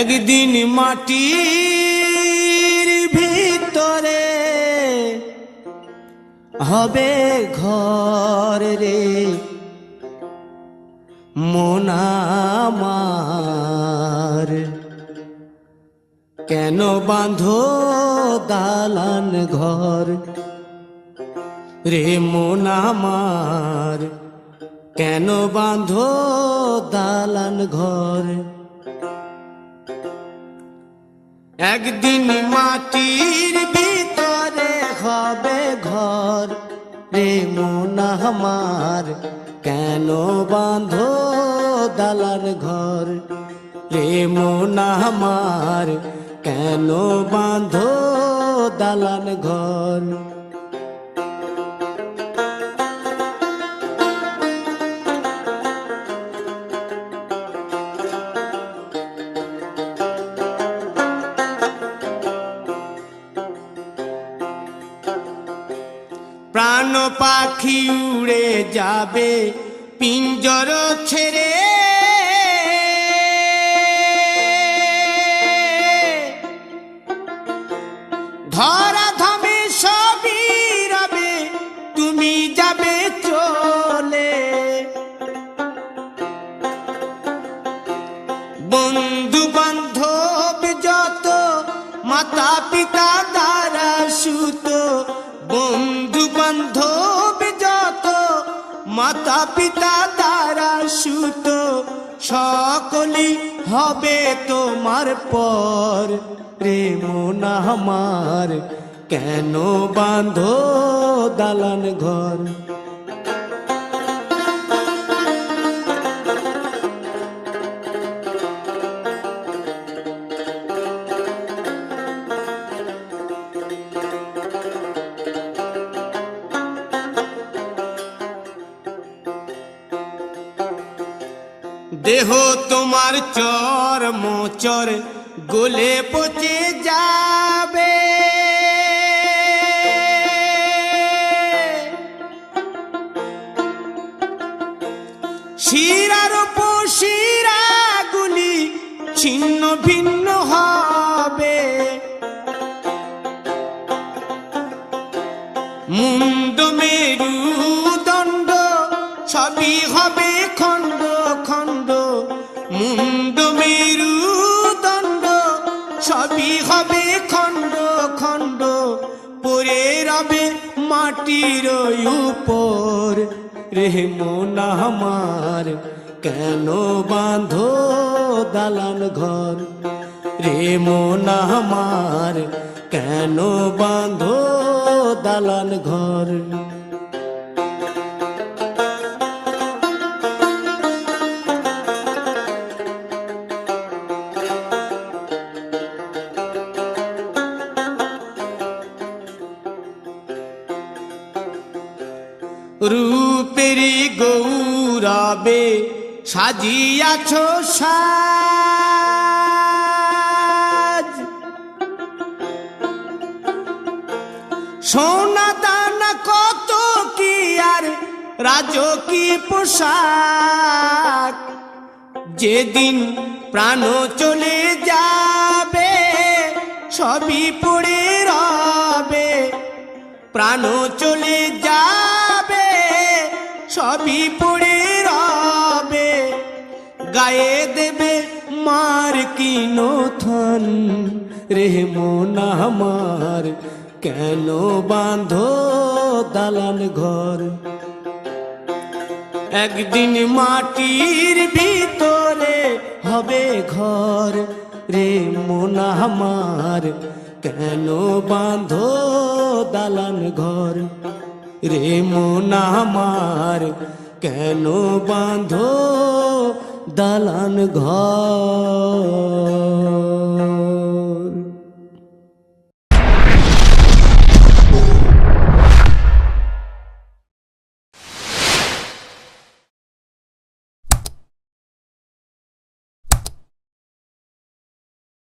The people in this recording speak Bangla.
একদিন মাটির ভিতরে হবে ঘর রে মন আমার, কেন বাঁধো দালান ঘর রে মন আমার, কেন বাঁধো দালান ঘর। একদিন মাটির ভিতরে হবে ঘর রে মন আমার, কেন বাঁধো দালান ঘর রে মন আমার, কেন বাঁধো দালান ঘর। প্রাণ পাখি উড়ে যাবে পিঞ্জর ছেড়ে, ধরা ধামে সবই রবে তুমি যাবে চলে। বন্ধু বান্ধব যত মাতা পিতা দ্বারা সুত, বন্ধু বান্ধব যত মাতা পিতা দ্বারা সুত, সকলই হবে তোমার পর রে মন আমার, কেন বাঁধো দালান ঘর। দেহ তোমার চর মোচর গলে পচে যাবে, শিরার উপশিরা গুলি ছিন্ন ভিন্ন হবে, মুন্ড মেরুদণ্ড সবই হবে খণ্ড খণ্ড, মুন্ড মেরুদণ্ড সবই হবে খণ্ড খণ্ড, পড়ে রবে মাটির উপর রে মন আমার, কেন বাঁধো দালান ঘর রে মন আমার, কেন বাঁধো দালান ঘর। রূপেরি গৌরবে সাজিয়াছ সাজ, সোনা দানা কত কি আর রাজকীয় পোশাক, যেদিন প্রাণ চলে যাবে সবই পড়ে রবে, প্রাণ চলে যাবে সবই পড়ে রবে, গায়ে দেবে মার কি নথন রে মন আমার, কেন বাঁধো দালান ঘর। একদিন মাটির ভিতরে হবে ঘর রে মন আমার, কেন বাঁধো দালান ঘর রে মন আমার, কেন বাঁধো দালান ঘর।